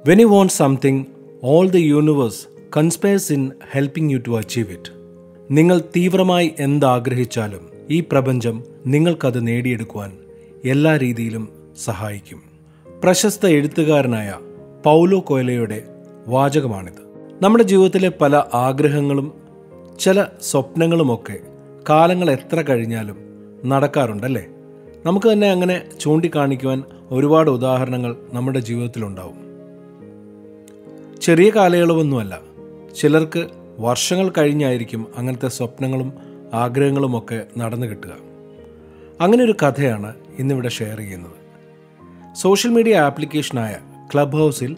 When you want something, all the universe conspires in helping you to achieve it. നിങ്ങൾ തീവ്രമായി എന്താഗ്രഹിച്ചാലും ഈ പ്രപഞ്ചം നിങ്ങൾക്കത് നേടിയെടുക്കുവാൻ എല്ലാ രീതിയിലും സഹായിക്കും. പ്രശസ്ത എഴുത്തുകാരനായ പൗലോ കൊയ്ലോയുടെ വാചകമാണിത്. നമ്മുടെ ജീവിതത്തിലെ പല ആഗ്രഹങ്ങളും ചില സ്വപ്നങ്ങളുമൊക്കെ കാലങ്ങൾ എത്ര കഴിഞ്ഞാലും നടക്കാറുണ്ടല്ലേ? നമുക്ക് തന്നെ അങ്ങനെ ചൂണ്ടിക്കാണിക്കുവാൻ ഒരുപാട് ഉദാഹരണങ്ങൾ നമ്മുടെ ജീവിതത്തിലുണ്ടാവും. ചെറിയ കാലയളവൊന്നുമല്ല, ചിലർക്ക് വർഷങ്ങൾ കഴിഞ്ഞായിരിക്കും അങ്ങനത്തെ സ്വപ്നങ്ങളും ആഗ്രഹങ്ങളുമൊക്കെ നടന്നു കിട്ടുക. അങ്ങനെ ഒരു കഥയാണ് ഇന്നിവിടെ ഷെയർ ചെയ്യുന്നത്. സോഷ്യൽ മീഡിയ ആപ്ലിക്കേഷനായ ക്ലബ് ഹൗസിൽ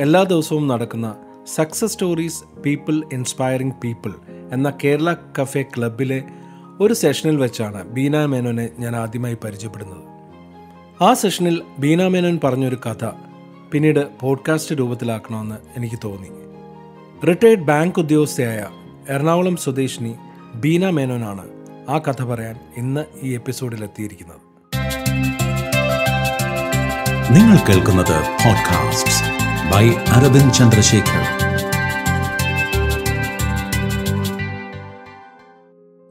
എല്ലാ ദിവസവും നടക്കുന്ന success stories people inspiring people എന്ന കേരള കഫേ ക്ലബിലെ ഒരു സെഷനിൽ വെച്ചാണ് ബീന മേനോനെ ഞാൻ ആദ്യമായി പരിചയപ്പെടുന്നത്. ആ സെഷനിൽ ബീന മേനോൻ പറഞ്ഞൊരു കഥ പിന്നീട് പോഡ്കാസ്റ്റ് രൂപത്തിലാക്കണമെന്ന് എനിക്ക് തോന്നി. റിട്ടയർഡ് ബാങ്ക് ഉദ്യോഗസ്ഥയായ എറണാകുളം സ്വദേശിനി ബീന മേനോനാണ് ആ കഥ പറയാൻ ഇന്ന് ഈ എപ്പിസോഡിൽ എത്തിയിരിക്കുന്നത്. നിങ്ങൾ കേൾക്കുന്നത് podcast by Aravind Chandrasekhar.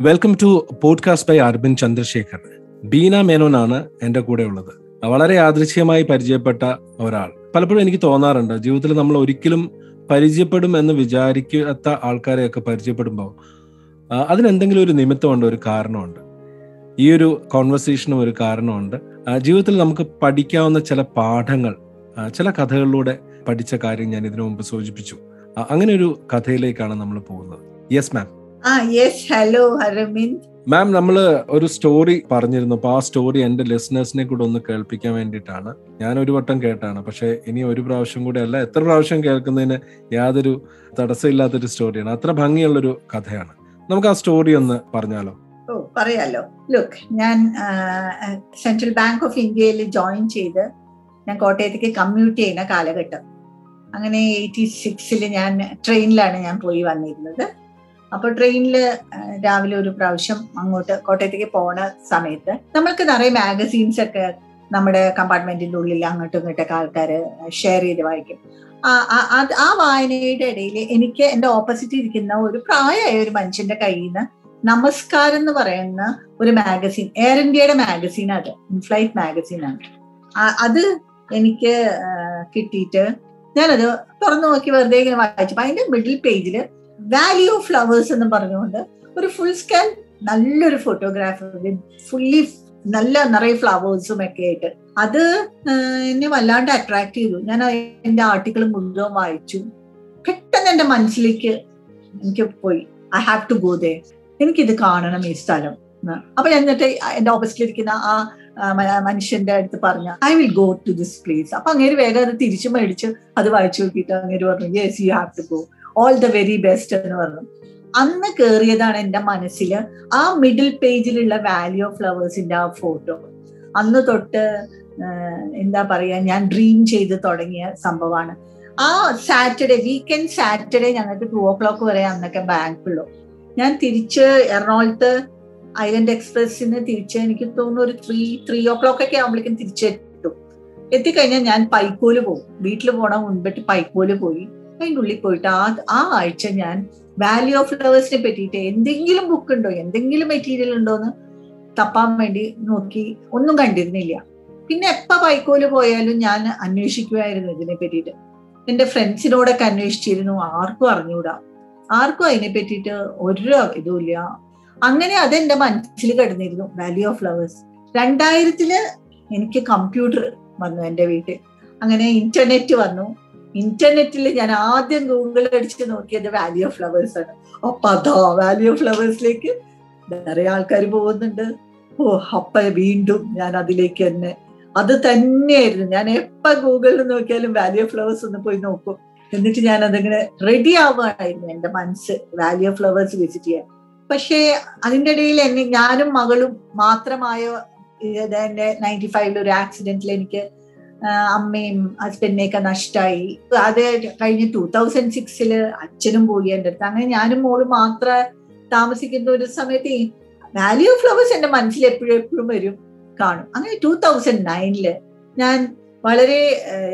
Welcome to podcast by Aravind Chandrasekhar. Beena മേനോനാണ് എൻ്റെ കൂടെ ഉള്ളത്. വളരെ യാദൃച്ഛികമായി പരിചയപ്പെട്ട ഒരാൾ. പലപ്പോഴും എനിക്ക് തോന്നാറുണ്ട്, ജീവിതത്തിൽ നമ്മൾ ഒരിക്കലും പരിചയപ്പെടും എന്ന് വിചാരിക്കാത്ത ആൾക്കാരെയൊക്കെ പരിചയപ്പെടുമ്പോൾ അതിനെന്തെങ്കിലും ഒരു നിമിത്തമുണ്ട്, ഒരു കാരണമുണ്ട്. ഈ ഒരു കോൺവെർസേഷനും ഒരു കാരണമുണ്ട്. ജീവിതത്തിൽ നമുക്ക് പഠിക്കാവുന്ന ചില പാഠങ്ങൾ, ചില കഥകളിലൂടെ പഠിച്ച കാര്യം ഞാൻ ഇതിനു മുമ്പ് സൂചിപ്പിച്ചു. അങ്ങനെ ഒരു കഥയിലേക്കാണ് നമ്മൾ പോകുന്നത്. Yes ma'am. ഹലോ അരവിന്ദ് മാം, നമ്മൾ ഒരു സ്റ്റോറി പറഞ്ഞിരുന്നു. അപ്പോൾ ആ സ്റ്റോറി എൻ്റെ ലിസണേഴ്സിനെ കൂടെ ഒന്ന് കേൾപ്പിക്കാൻ വേണ്ടിയിട്ടാണ്. ഞാൻ ഒരു വട്ടം കേട്ടാണ്, പക്ഷേ ഇനി ഒരു പ്രാവശ്യം കൂടെ അല്ല, എത്ര പ്രാവശ്യം കേൾക്കുന്നതിന് യാതൊരു തടസ്സമില്ലാത്തൊരു സ്റ്റോറിയാണ്. അത്ര ഭംഗിയുള്ളൊരു കഥയാണ്. നമുക്ക് ആ സ്റ്റോറി ഒന്ന് പറഞ്ഞാലോ? പറയാലോ. ലുക്ക്, ഞാൻ സെൻട്രൽ ബാങ്ക് ഓഫ് ഇന്ത്യയിൽ ജോയിൻ ചെയ്ത് ഞാൻ കോട്ടയത്തേക്ക് കമ്മ്യൂട്ട് ചെയ്യുന്ന കാലഘട്ടം. അങ്ങനെ 86 ഞാൻ ട്രെയിനിലാണ് ഞാൻ പോയി വന്നിരുന്നത്. അപ്പോൾ ട്രെയിനിൽ രാവിലെ ഒരു പ്രാവശ്യം അങ്ങോട്ട് കോട്ടയത്തേക്ക് പോണ സമയത്ത് നമ്മൾക്ക് നിറയെ മാഗസീൻസ് ഒക്കെ നമ്മുടെ കമ്പാർട്ട്മെന്റിന്റെ ഉള്ളിൽ അങ്ങോട്ടും ഇങ്ങോട്ടൊക്കെ ആൾക്കാർ ഷെയർ ചെയ്ത് വായിക്കും. ആ വായനയുടെ ഇടയിൽ എനിക്ക് എൻ്റെ ഓപ്പോസിറ്റ് ഇരിക്കുന്ന ഒരു പ്രായമായ ഒരു മനുഷ്യന്റെ കയ്യിൽ നിന്ന് നമസ്കാരം എന്ന് പറയുന്ന ഒരു മാഗസീൻ, എയർ ഇന്ത്യയുടെ മാഗസീൻ, അത് ഇൻഫ്ലൈറ്റ് മാഗസീനാണ്. അത് എനിക്ക് കിട്ടിയിട്ട് ഞാനത് തുറന്നു നോക്കി വെറുതെ ഇങ്ങനെ വായിച്ചു. അതിന്റെ മിഡിൽ പേജിൽ വാലി ഓഫ് ഫ്ലവേഴ്സ് എന്ന് പറഞ്ഞുകൊണ്ട് ഒരു ഫുൾ സ്കാൻ നല്ലൊരു ഫോട്ടോഗ്രാഫ് ഫുള്ളി നല്ല നിറയെ ഫ്ലവേഴ്സും ഒക്കെ ആയിട്ട് അത് എന്നെ വല്ലാണ്ട് അട്രാക്ട് ചെയ്തു. ഞാൻ എന്റെ ആർട്ടിക്കിൾ മുഴുവൻ വായിച്ചു. പെട്ടെന്ന് എന്റെ മനസ്സിലേക്ക് എനിക്ക് പോയി, ഐ ഹാവ് ടു ഗോ ദേ, എനിക്കിത് കാണണം ഈ സ്ഥലം. അപ്പൊ എന്നിട്ട് എന്റെ ഓപ്പോസിറ്റിലിരിക്കുന്ന ആ മനുഷ്യന്റെ അടുത്ത് പറഞ്ഞ I will go to this place. അപ്പൊ അങ്ങേര് വേഗം അത് തിരിച്ചു മേടിച്ച് അത് വായിച്ചു നോക്കിയിട്ട് അങ്ങേര് പറഞ്ഞു yes you have to go, all the very best എന്ന് പറഞ്ഞു. അന്ന് കേറിയതാണ് എൻ്റെ മനസ്സിൽ ആ മിഡിൽ പേജിലുള്ള വാലി ഓഫ് ഫ്ലവേഴ്സിന്റെ ആ ഫോട്ടോ. അന്ന് തൊട്ട് എന്താ പറയാ, ഞാൻ ഡ്രീം ചെയ്ത് തുടങ്ങിയ സംഭവമാണ്. ആ സാറ്റർഡേ, വീക്കെൻഡ് സാറ്റർഡേ ഞങ്ങൾക്ക് 2 o'clock വരെ അന്നൊക്കെ ബാങ്കുള്ളൂ. ഞാൻ തിരിച്ച് എറണാകുളത്ത് ഐലൻഡ് എക്സ്പ്രസിന് തിരിച്ച് എനിക്ക് തോന്നുന്നു ഒരു 3 o'clock ഒക്കെ ആകുമ്പോഴേക്കും തിരിച്ചെത്തും. എത്തിക്കഴിഞ്ഞാൽ ഞാൻ പൈക്കോല് പോകും. വീട്ടിൽ പോണ മുൻപിട്ട് പൈക്കോല് പോയി അതിൻ്റെ ഉള്ളിൽ പോയിട്ട് ആ ആഴ്ച ഞാൻ വാലി ഓഫ് ഫ്ലവേഴ്സിനെ പറ്റിയിട്ട് എന്തെങ്കിലും ബുക്ക് ഉണ്ടോ, എന്തെങ്കിലും മെറ്റീരിയൽ ഉണ്ടോ എന്ന് തപ്പാൻ വേണ്ടി നോക്കി. ഒന്നും കണ്ടിരുന്നില്ല. പിന്നെ എപ്പോൾ പൈക്കോല് പോയാലും ഞാൻ അന്വേഷിക്കുമായിരുന്നു ഇതിനെ പറ്റിയിട്ട്. എൻ്റെ ഫ്രണ്ട്സിനോടൊക്കെ അന്വേഷിച്ചിരുന്നു. ആർക്കും അറിഞ്ഞൂടാ, ആർക്കും അതിനെ പറ്റിയിട്ട് ഒരു ഇതുമില്ല. അങ്ങനെ അതെന്റെ മനസ്സിൽ കിടന്നിരുന്നു, വാലി ഓഫ് ഫ്ലവേഴ്സ്. 2000 എനിക്ക് കമ്പ്യൂട്ടർ വന്നു എൻ്റെ വീട്ടിൽ. അങ്ങനെ ഇന്റർനെറ്റ് വന്നു. ഇന്റർനെറ്റിൽ ഞാൻ ആദ്യം ഗൂഗിൾ അടിച്ച് നോക്കിയത് വാലി ഓഫ് ഫ്ലവേഴ്സ് ആണ്. അപ്പൊ അതാ വാലി ഓഫ് ഫ്ലവേഴ്സിലേക്ക് നിറയെ ആൾക്കാർ പോകുന്നുണ്ട്. അപ്പൊ വീണ്ടും ഞാൻ അതിലേക്ക് തന്നെ, അത് തന്നെയായിരുന്നു. ഞാൻ എപ്പോ ഗൂഗിളിൽ നോക്കിയാലും വാലി ഓഫ് ഫ്ലവേഴ്സ് ഒന്ന് പോയി നോക്കും. എന്നിട്ട് ഞാൻ അതിങ്ങനെ റെഡി ആവുകയായിരുന്നു എൻ്റെ മനസ്സ് വാലി ഓഫ് ഫ്ലവേഴ്സ് വിസിറ്റ് ചെയ്യാൻ. പക്ഷേ അതിൻ്റെ ഇടയിൽ ഞാനും മകളും മാത്രമായ എൻ്റെ 95 ഒരു ആക്സിഡന്റിൽ എനിക്ക് അമ്മയും ഹസ്ബൻഡിനെയൊക്കെ നഷ്ടമായി. അത് കഴിഞ്ഞ് 2006 അച്ഛനും പോയി എൻ്റെ അടുത്ത്. അങ്ങനെ ഞാനും മോളും മാത്രം താമസിക്കുന്ന ഒരു സമയത്ത് വാലി ഓഫ് ഫ്ലവേഴ്സ് എൻ്റെ മനസ്സിൽ എപ്പോഴും വരും, കാണും. അങ്ങനെ 2009 ഞാൻ വളരെ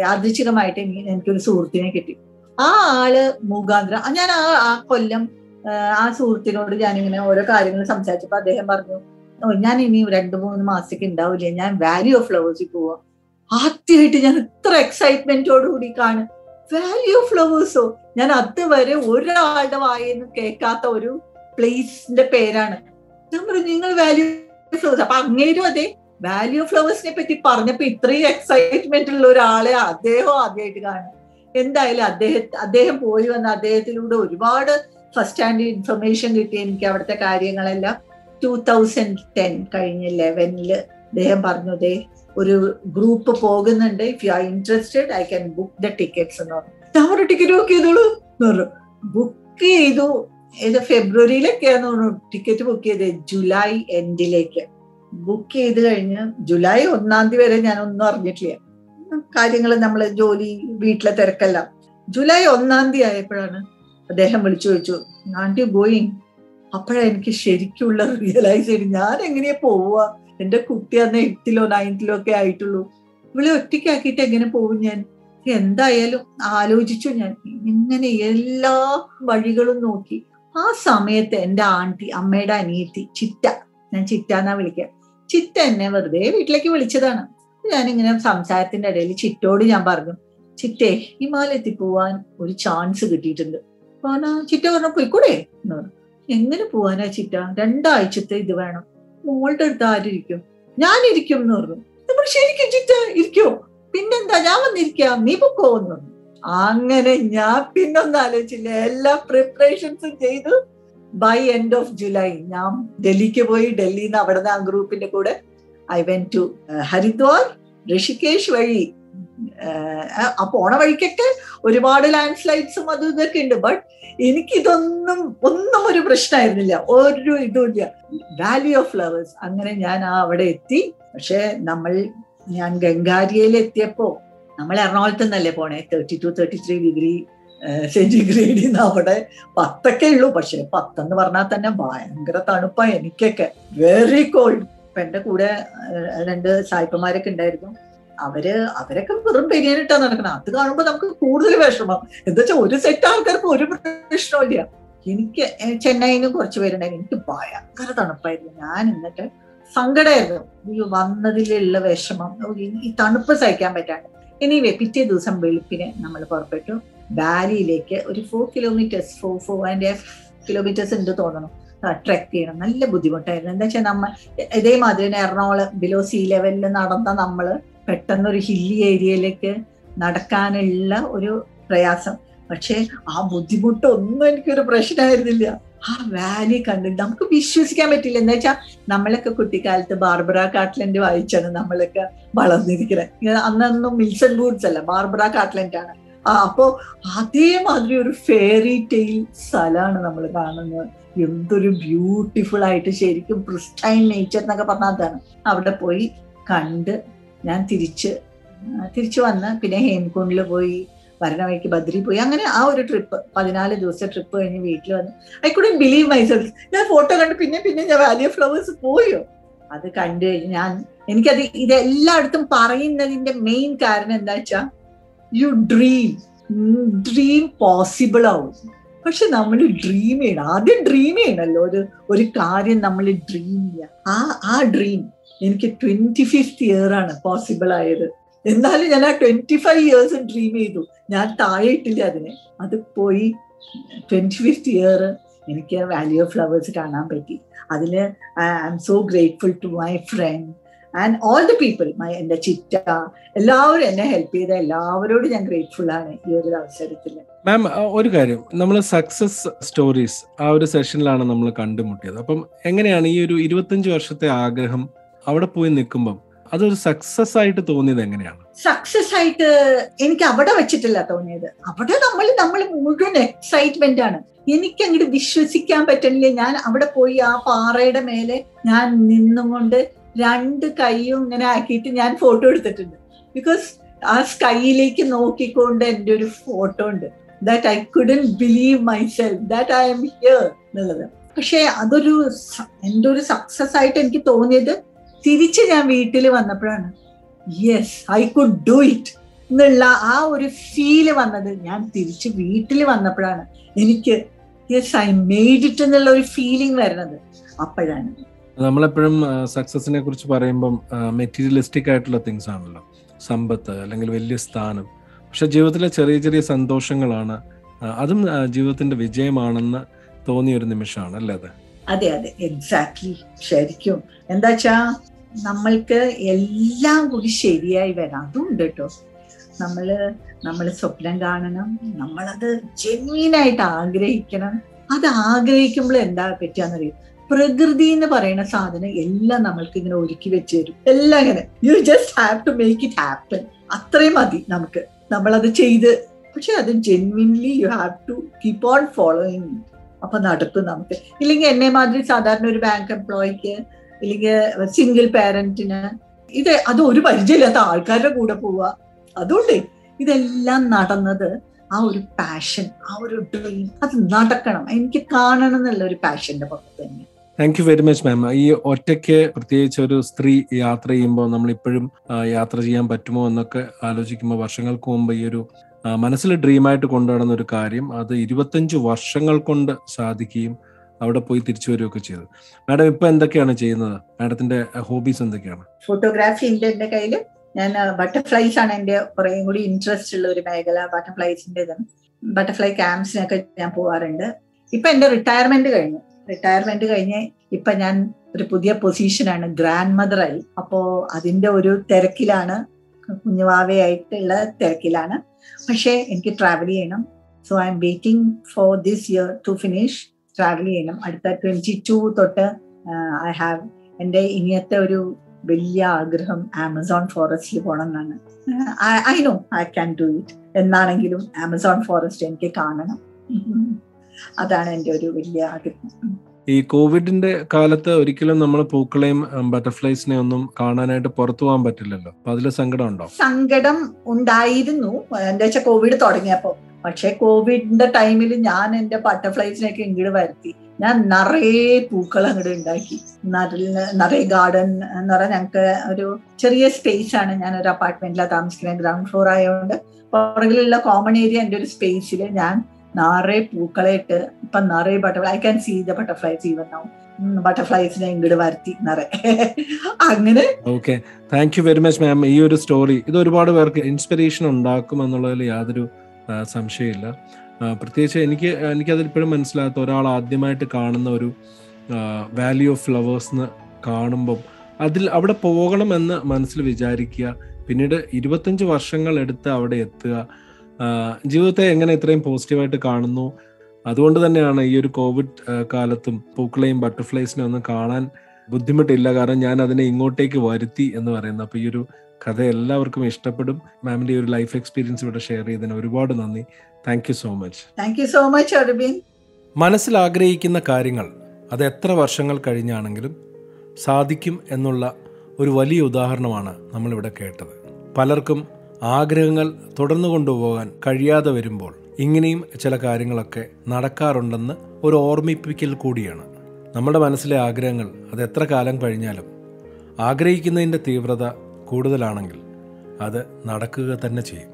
യാദൃച്ഛികമായിട്ട് എനിക്കൊരു സുഹൃത്തിനെ കിട്ടി. ആ ആള് മുഖാന്തരം ഞാൻ ആ കൊല്ലം ആ സുഹൃത്തിനോട് ഞാനിങ്ങനെ ഓരോ കാര്യങ്ങൾ സംസാരിച്ചപ്പോ അദ്ദേഹം പറഞ്ഞു, ഞാൻ ഇനി 2-3 മാസത്തേക്ക് ഉണ്ടാവില്ല, ഞാൻ വാലി ഓഫ് ഫ്ലവേഴ്സിൽ പോവാ. ആദ്യമായിട്ട് ഞാൻ ഇത്ര എക്സൈറ്റ്മെന്റോടുകൂടി കാണും വാലി ഓഫ് ഫ്ലവേഴ്സോ. ഞാൻ അതുവരെ ഒരാളുടെ വായെന്ന് കേൾക്കാത്ത ഒരു പ്ലേസിന്റെ പേരാണ്. ഞാൻ പറഞ്ഞു നിങ്ങൾ വാലി ഓഫ് ഫ്ലവേഴ്സ്. അപ്പൊ അങ്ങേരും അതെ വാലി ഓഫ് ഫ്ലവേഴ്സിനെ പറ്റി പറഞ്ഞപ്പോ ഇത്രയും എക്സൈറ്റ്മെന്റ് ഉള്ള ഒരാളെ അദ്ദേഹം ആദ്യമായിട്ട് കാണും. എന്തായാലും അദ്ദേഹം പോയി വന്ന അദ്ദേഹത്തിലൂടെ ഒരുപാട് ഫസ്റ്റ് ഹാൻഡ് ഇൻഫർമേഷൻ കിട്ടി എനിക്ക് അവിടുത്തെ കാര്യങ്ങളെല്ലാം. 2010 കഴിഞ്ഞ 11 അദ്ദേഹം പറഞ്ഞു, ദേ ഒരു ഗ്രൂപ്പ് പോകുന്നുണ്ട്, if you are interested I can book the tickets എന്ന് പറഞ്ഞു. ഞാൻ ഒരു ടിക്കറ്റ് ബുക്ക് ചെയ്തോളൂ എന്ന് പറഞ്ഞു. ബുക്ക് ചെയ്തു. ഫെബ്രുവരിയിലൊക്കെയാന്ന് തോന്നുന്നു ടിക്കറ്റ് ബുക്ക് ചെയ്ത്, ജൂലൈ എൻഡിലേക്ക് ബുക്ക് ചെയ്ത് കഴിഞ്ഞ് ജൂലൈ 1 വരെ ഞാനൊന്നും അറിഞ്ഞിട്ടില്ല. കാര്യങ്ങൾ നമ്മള് ജോലി വീട്ടിലെ തിരക്കെല്ലാം. ജൂലൈ 1 ആയപ്പോഴാണ് അദ്ദേഹം വിളിച്ചു ചോദിച്ചു, ആൻഡ് യു ഗോയിങ്? അപ്പോഴാണ് എനിക്ക് ശരിക്കുള്ള റിയലൈസ് ചെയ്തു, ഞാൻ എങ്ങനെയാ പോവുക? എന്റെ കുട്ടി അന്ന് 8th-ലോ 9th-ലോ ഒക്കെ ആയിട്ടുള്ളൂ. ഇവളെ ഒറ്റയ്ക്കാക്കിയിട്ട് എങ്ങനെ പോകും ഞാൻ? എന്തായാലും ആലോചിച്ചു ഞാൻ, ഇങ്ങനെ എല്ലാ വഴികളും നോക്കി. ആ സമയത്ത് എന്റെ ആന്റി, അമ്മയുടെ അനിയത്തി ചിറ്റ, ഞാൻ ചിറ്റ എന്നാ വിളിക്കുക, ചിറ്റ എന്നെ വെറുതെ വീട്ടിലേക്ക് വിളിച്ചതാണ്. ഞാനിങ്ങനെ സംസാരത്തിന്റെ ഇടയിൽ ചിറ്റോട് ഞാൻ പറഞ്ഞു, ചിറ്റേ ഹിമാലയത്തിൽ പോവാൻ ഒരു ചാൻസ് കിട്ടിയിട്ടുണ്ട്. ചിറ്റ പറഞ്ഞു, പോയിക്കൂടെ എന്ന് പറഞ്ഞു. എങ്ങനെ പോവാനാ ചിറ്റ? 2 ആഴ്ചത്തെ ഇത് വേണം. മോളുടെ അടുത്ത് ആരിയ്ക്കും? ഞാനിരിക്കും എന്ന് പറഞ്ഞു. നമ്മൾ ശരിക്കും ചിറ്റ ഇരിക്കോ? പിന്നെന്താ, ഞാൻ വന്നിരിക്കാം, നീ പൊക്കോ എന്ന് പറഞ്ഞു. അങ്ങനെ ഞാൻ പിന്നൊന്നും ആലോചിച്ചില്ല, എല്ലാ പ്രിപ്പറേഷൻസും ചെയ്തു. ബൈ എൻഡ് ഓഫ് ജൂലൈ ഞാൻ ഡൽഹിക്ക് പോയി. ഡൽഹിയിൽ നിന്ന് അവിടെ നിന്ന് ആ ഗ്രൂപ്പിന്റെ കൂടെ I went to Haridwar, Rishikesh വഴി. ആ പോണ വഴിക്കൊക്കെ ഒരുപാട് ലാൻഡ് സ്ലൈഡ്സും അതും ഇതൊക്കെ ഉണ്ട്. ബട്ട് എനിക്കിതൊന്നും ഒരു പ്രശ്നമായിരുന്നില്ല, ഒരു ഇതുമില്ല. Valley of flowers. അങ്ങനെ ഞാൻ അവിടെ എത്തി. പക്ഷെ ഞാൻ ഗംഗാരിയയിൽ എത്തിയപ്പോ, നമ്മൾ എറണാകുളത്ത് നിന്നല്ലേ പോണേ, 32-33 ഡിഗ്രി സെന്റിഗ്രേഡിൽ നിന്ന് അവിടെ 10 ഉള്ളൂ. പക്ഷെ 10 എന്ന് പറഞ്ഞാൽ തന്നെ ഭയങ്കര തണുപ്പാ എനിക്കൊക്കെ, വെരി കോൾഡ്. ഇപ്പൊ എന്റെ കൂടെ 2 സായിപ്പന്മാരൊക്കെ ഉണ്ടായിരുന്നു. അവരൊക്കെ വെറും ബിരിയാണിട്ടാ നടക്കണം. അത് കാണുമ്പോ നമുക്ക് കൂടുതൽ വിഷമം. എന്താ വെച്ചാൽ ഒരു സെറ്റ് ആൾക്കാർക്ക് ഒരു പ്രശ്നമില്ല. എനിക്ക് ചെന്നൈയിലും കുറച്ച് പേരുണ്ടായിരുന്നു. എനിക്ക് ഭയങ്കര തണുപ്പായിരുന്നു. ഞാൻ എന്നിട്ട് സങ്കടമായിരുന്നു, ഈ വന്നതിലുള്ള വിഷമം, ഈ തണുപ്പ് സഹിക്കാൻ പറ്റാണ്ട്. എനിവേ പിറ്റേ ദിവസം വെളുപ്പിന് നമ്മൾ പുറപ്പെട്ടു. വാലിയിലേക്ക് ഒരു 4 കിലോമീറ്റേഴ്സ് 4.5 കിലോമീറ്റേഴ്സ് ഉണ്ട് തോന്നണം, ട്രെക്ക് ചെയ്യണം. നല്ല ബുദ്ധിമുട്ടായിരുന്നു. എന്താ വെച്ചാൽ നമ്മൾ ഇതേമാതിരി എറണാകുളം ബിലോ സീ ലെവലിൽ നടന്ന നമ്മള് പെട്ടെന്നൊരു ഹില്ലി ഏരിയയിലേക്ക് നടക്കാനുള്ള ഒരു പ്രയാസം. പക്ഷെ ആ ബുദ്ധിമുട്ടൊന്നും എനിക്കൊരു പ്രശ്നമായിരുന്നില്ല. ആ വാലി കണ്ടിട്ട് നമുക്ക് വിശ്വസിക്കാൻ പറ്റില്ല. എന്താ വെച്ചാൽ നമ്മളൊക്കെ കുട്ടിക്കാലത്ത് ബാർബറ കാട്ട്ലൻഡ് വായിച്ചാണ് നമ്മളൊക്കെ വളർന്നിരിക്കുന്നത്. അന്നൊന്നും മിൽസൺ വൂഡ്സ് അല്ല, ബാർബറ കാട്ട്ലൻഡ് ആണ്. അപ്പോ അതേമാതിരി ഒരു ഫെയറി ടെയിൽ സ്ഥലമാണ് നമ്മൾ കാണുന്നത്. എന്തൊരു ബ്യൂട്ടിഫുൾ ആയിട്ട്, ശരിക്കും പ്രിസ്റ്റൈൻ നേച്ചർ എന്നൊക്കെ പറഞ്ഞാൽ അതാണ്. അവിടെ പോയി കണ്ട് ഞാൻ തിരിച്ചു വന്ന് പിന്നെ ഹേംകുണ്ടിൽ പോയി, വരണ വഴിക്ക് ബദ്രി പോയി. അങ്ങനെ ആ ഒരു ട്രിപ്പ്, 14 ദിവസത്തെ ട്രിപ്പ് കഴിഞ്ഞ് വീട്ടിൽ വന്നു. I couldn't believe myself. ഞാൻ ഫോട്ടോ കണ്ട് പിന്നെ ഞാൻ വാലി ഓഫ് ഫ്ലവേഴ്സ് പോയോ? അത് കണ്ടു കഴിഞ്ഞ് എനിക്കത് ഇതെല്ലായിടത്തും പറയുന്നതിന്റെ മെയിൻ കാരണം എന്താ വെച്ചാൽ, യു ഡ്രീം പോസിബിൾ ആവും. പക്ഷെ നമ്മൾ ഡ്രീം ചെയ്യണം, ആദ്യം ഡ്രീം ചെയ്യണല്ലോ ഒരു കാര്യം നമ്മൾ ഡ്രീം ചെയ്യുക. ആ ഡ്രീം എനിക്ക് 25th ഇയർ ആണ് പോസിബിൾ ആയത്. എന്നാലും ഞാൻ ആ 25 years ഡ്രീം ചെയ്തു. ഞാൻ താഴെ ഇട്ടില്ല അതിനെ. അത് പോയി 25th ഇയർ എനിക്ക് വാലി ഓഫ് ഫ്ലവേഴ്സ് കാണാൻ പറ്റി. അതില് I am so grateful to my friend and all the people. എന്റെ ചിറ്റ, എല്ലാവരും എന്നെ ഹെൽപ്പ് ചെയ്ത എല്ലാവരോടും ഞാൻ ഗ്രേറ്റ്ഫുൾ ആണ് ഈ ഒരു അവസരത്തിൽ. മാം, ഒരു കാര്യം, നമ്മൾ സക്സസ് സ്റ്റോറീസ് ആ ഒരു സെഷനിലാണ് നമ്മൾ കണ്ടുമുട്ടിയത്. അപ്പം എങ്ങനെയാണ് ഈ ഒരു 25 വർഷത്തെ ആഗ്രഹം അവിടെ പോയി നിൽക്കുമ്പം അതൊരു സക്സസ് ആയിട്ട് തോന്നിയത് എങ്ങനെയാണ്? സക്സസ് ആയിട്ട് എനിക്ക് അവിടെ വെച്ചിട്ടില്ല തോന്നിയത്. അവിടെ നമ്മൾ മുഴുവൻ എക്സൈറ്റ്മെന്റ് ആണ്. എനിക്ക് അങ്ങോട്ട് വിശ്വസിക്കാൻ പറ്റുന്നില്ല. ഞാൻ അവിടെ പോയി ആ പാറയുടെ മേലെ ഞാൻ നിന്നുകൊണ്ട് 2 കൈയും ഇങ്ങനെ ആക്കിയിട്ട് ഞാൻ ഫോട്ടോ എടുത്തിട്ടുണ്ട്. ബിക്കോസ് ആ സ്കൈയിലേക്ക് നോക്കിക്കൊണ്ട് എൻ്റെ ഒരു ഫോട്ടോ ഉണ്ട്. That I couldn't believe myself that I am here എന്നുള്ളത്. പക്ഷെ എൻ്റെ ഒരു സക്സസ് ആയിട്ട് എനിക്ക് തോന്നിയത് തിരിച്ച് ഞാൻ വീട്ടിൽ വന്നപ്പോഴാണ്. Yes I could do it എന്നുള്ള ആ ഒരു ഫീല് വന്നത് ഞാൻ തിരിച്ച് വീട്ടിൽ വന്നപ്പോഴാണ് എനിക്ക് യെസ് ഐ മെയ്ഡ് ഇറ്റ് എന്നുള്ള ഒരു ഫീലിംഗ് വരുന്നത് അപ്പോഴാണ്. നമ്മളെപ്പോഴും സക്സസിനെ കുറിച്ച് പറയുമ്പം മെറ്റീരിയലിസ്റ്റിക് ആയിട്ടുള്ള തിങ്സ് ആണല്ലോ, സമ്പത്ത് അല്ലെങ്കിൽ വലിയ സ്ഥാനം. പക്ഷെ ജീവിതത്തിലെ ചെറിയ ചെറിയ സന്തോഷങ്ങളാണ് അതും ജീവിതത്തിന്റെ വിജയമാണെന്ന് തോന്നിയ ഒരു നിമിഷമാണ് അല്ലേ അത്? അതെ അതെ, എക്സാക്ട്ലി. ശരിക്കും എന്താ വെച്ചാ നമ്മൾക്ക് എല്ലാം കൂടി ശരിയായി വരാം. അതും ഉണ്ട് കേട്ടോ. നമ്മള് സ്വപ്നം കാണണം, നമ്മളത് ജെന്യൂനായിട്ട് ആഗ്രഹിക്കണം. അത് ആഗ്രഹിക്കുമ്പോൾ എന്താ പറ്റുകയെന്നറിയും, പ്രകൃതി എന്ന് പറയുന്ന സാധനം എല്ലാം നമ്മൾക്ക് ഇങ്ങനെ ഒരുക്കി വെച്ച് തരും. എല്ലാം ഇങ്ങനെ you just have to make it happen. അത്രയും മതി നമുക്ക്, നമ്മളത് ചെയ്ത്. പക്ഷെ അത് genuinely you have to keep on following. അപ്പൊ നടക്കും നമുക്ക്. ഇല്ലെങ്കിൽ എന്നെ മാതിരി സാധാരണ ഒരു ബാങ്ക് എംപ്ലോയിക്ക് ഇല്ലെങ്കിൽ സിംഗിൾ പാരന്റിന് അത് ഒരു പരിചയമില്ലാത്ത ആൾക്കാരുടെ കൂടെ പോവുക. അതുകൊണ്ട് ഇതെല്ലാം നടന്നത് ആ ഒരു പാഷൻ, ആ ഒരു ഡ്രീം, അത് നടക്കണം, എനിക്ക് കാണണം എന്നുള്ള ഒരു പാഷന്റെ പുറത്ത് തന്നെ. Thank you very much ma'am. ഈ ഒറ്റയ്ക്ക് പ്രത്യേകിച്ച് ഒരു സ്ത്രീ യാത്ര ചെയ്യുമ്പോൾ നമ്മളിപ്പോഴും യാത്ര ചെയ്യാൻ പറ്റുമോ എന്നൊക്കെ ആലോചിക്കുമ്പോൾ വർഷങ്ങൾക്ക് മുമ്പ് ഈ ഒരു മനസ്സിൽ ഡ്രീമായിട്ട് കൊണ്ടുനടന്ന ഒരു കാര്യം അത് 25 വർഷങ്ങൾ കൊണ്ട് സാധിക്കുകയും അവിടെ പോയി തിരിച്ചു വരികയൊക്കെ ചെയ്തു. മാഡം ഇപ്പൊ എന്തൊക്കെയാണ് ചെയ്യുന്നത്? മാഡത്തിന്റെ ഹോബീസ് എന്തൊക്കെയാണ്? ഫോട്ടോഗ്രാഫി ഉണ്ട് എന്റെ കയ്യിൽ. ഞാൻ ബട്ടർഫ്ലൈസ് ആണ് എന്റെ കുറേ കൂടി ഇൻട്രസ്റ്റ് ഉള്ള ഒരു മേഖല. ബട്ടർഫ്ലൈസിന്റെ ബട്ടർഫ്ലൈ ക്യാമ്പ്സിനൊക്കെ ഞാൻ പോവാറുണ്ട്. ഇപ്പൊ എന്റെ റിട്ടയർമെന്റ് കഴിഞ്ഞ് ഇപ്പൊ ഞാൻ ഒരു പുതിയ പൊസിഷനാണ്, ഗ്രാൻഡ് മദറായി. അപ്പോ അതിന്റെ ഒരു തിരക്കിലാണ്, കുഞ്ഞുവാവയായിട്ടുള്ള തിരക്കിലാണ്. പക്ഷെ എനിക്ക് ട്രാവൽ ചെയ്യണം. So I am waiting for this year to finish. Travel ചെയ്യണം. അടുത്ത 22 തൊട്ട് ഐ ഹാവ് എൻ്റെ ഇനിയത്തെ ഒരു വലിയ ആഗ്രഹം ആമസോൺ ഫോറസ്റ്റിൽ പോകണം എന്നാണ്. I know I can do it. എന്നാണെങ്കിലും ആമസോൺ ഫോറസ്റ്റ് എനിക്ക് കാണണം. അതാണ് എൻ്റെ ഒരു വലിയ ആഗ്രഹം. ഈ കോവിഡിന്റെ കാലത്ത് ഒരിക്കലും നമ്മൾ പൂക്കളെയും ബട്ടർഫ്ലൈസിനെ ഒന്നും കാണാനായിട്ട് പുറത്തു പോകാൻ പറ്റില്ലല്ലോ. അപ്പൊ അതില് സങ്കടം ഉണ്ടോ? സങ്കടം ഉണ്ടായിരുന്നു എന്താ വെച്ചാൽ കോവിഡ് തുടങ്ങിയപ്പോ. പക്ഷെ കോവിഡിന്റെ ടൈമിൽ ഞാൻ എന്റെ ബട്ടർഫ്ലൈസിനെയൊക്കെ ഇങ്ങോട്ട് വരുത്തി. ഞാൻ നിറയെ പൂക്കൾ അങ്ങോട്ട് ഉണ്ടാക്കി, നിറയെ ഗാർഡൻ എന്ന് പറഞ്ഞാൽ ഞങ്ങൾക്ക് ഒരു ചെറിയ സ്പേസ് ആണ്. ഞാൻ ഒരു അപ്പാർട്ട്മെന്റിലാണ് താമസിക്കുന്നത്, ഗ്രൗണ്ട് ഫ്ലോർ ആയതുകൊണ്ട് പുറകിലുള്ള കോമൺ ഏരിയ എൻ്റെ ഒരു സ്പേസിൽ ഞാൻ നിറയെ പൂക്കളെ ഇട്ട് ഇപ്പൊ നിറയെ butterfly, I can see the butterflies even now. ബട്ടർഫ്ലൈസിനെ ഇങ്ങോട്ട് വരുത്തി നിറയെ അങ്ങനെ. Okay, thank you very much ma'am. ഈ ഒരു സ്റ്റോറി ഇത് ഒരുപാട് പേർക്ക് ഇൻസ്പിറേഷൻ ഉണ്ടാക്കും എന്നുള്ളതിൽ യാതൊരു സംശയമില്ല. പ്രത്യേകിച്ച് എനിക്കതിൽ ഇപ്പോഴും മനസ്സിലാകാത്ത ഒരാൾ ആദ്യമായിട്ട് കാണുന്ന ഒരു വാലി ഓഫ് ഫ്ലവേഴ്സ് എന്ന് കാണുമ്പം അവിടെ പോകണമെന്ന് മനസ്സിൽ വിചാരിക്കുക, പിന്നീട് 25 വർഷങ്ങൾ എടുത്ത് അവിടെ എത്തുക, ജീവിതത്തെ എങ്ങനെ ഇത്രയും പോസിറ്റീവായിട്ട് കാണുന്നു. അതുകൊണ്ട് തന്നെയാണ് ഈ ഒരു കോവിഡ് കാലത്തും പൂക്കളെയും ബട്ടർഫ്ലൈസിനെ ഒന്നും കാണാൻ ബുദ്ധിമുട്ടില്ല, കാരണം ഞാൻ അതിനെ ഇങ്ങോട്ടേക്ക് വരുത്തി എന്ന് പറയുന്നത്. അപ്പോൾ ഈ ഒരു കഥ എല്ലാവർക്കും ഇഷ്ടപ്പെടും. മാമിന്റെ ഒരു ലൈഫ് എക്സ്പീരിയൻസ് ഇവിടെ ഷെയർ ചെയ്തതിന് ഒരുപാട് നന്ദി. Thank you so much. Thank you so much Aravind. മനസ്സിൽ ആഗ്രഹിക്കുന്ന കാര്യങ്ങൾ അത് എത്ര വർഷങ്ങൾ കഴിഞ്ഞാണെങ്കിലും സാധിക്കും എന്നുള്ള ഒരു വലിയ ഉദാഹരണമാണ് നമ്മളിവിടെ കേട്ടത്. പലർക്കും ആഗ്രഹങ്ങൾ തുടർന്നു കൊണ്ടുപോകാൻ കഴിയാതെ വരുമ്പോൾ ഇങ്ങനെയും ചില കാര്യങ്ങളൊക്കെ നടക്കാറുണ്ടെന്ന് ഒരു ഓർമ്മിപ്പിക്കൽ കൂടിയാണ്. നമ്മുടെ മനസ്സിലെ ആഗ്രഹങ്ങൾ അത് എത്ര കാലം കഴിഞ്ഞാലും ആഗ്രഹിക്കുന്നതിൻ്റെ തീവ്രത കൂടുതലാണെങ്കിൽ അത് നടക്കുക തന്നെ ചെയ്യും.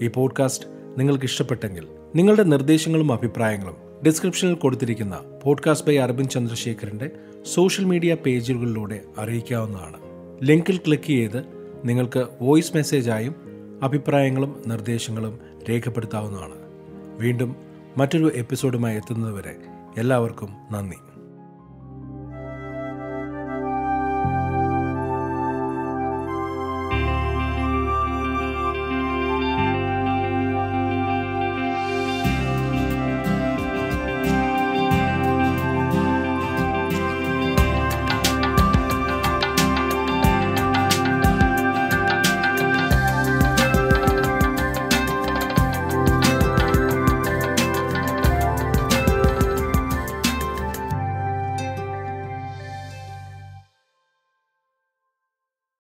ഈ പോഡ്കാസ്റ്റ് നിങ്ങൾക്ക് ഇഷ്ടപ്പെട്ടെങ്കിൽ നിങ്ങളുടെ നിർദ്ദേശങ്ങളും അഭിപ്രായങ്ങളും ഡിസ്ക്രിപ്ഷനിൽ കൊടുത്തിരിക്കുന്ന പോഡ്കാസ്റ്റ് ബൈ അരവിന്ദ് ചന്ദ്രശേഖറിൻ്റെ സോഷ്യൽ മീഡിയ പേജുകളിലൂടെ അറിയിക്കാവുന്നതാണ്. ലിങ്കിൽ ക്ലിക്ക് ചെയ്ത് നിങ്ങൾക്ക് വോയിസ് മെസ്സേജായും അഭിപ്രായങ്ങളും നിർദ്ദേശങ്ങളും രേഖപ്പെടുത്താവുന്നതാണ്. വീണ്ടും മറ്റൊരു എപ്പിസോഡുമായി എത്തുന്നതുവരെ എല്ലാവർക്കും നന്ദി.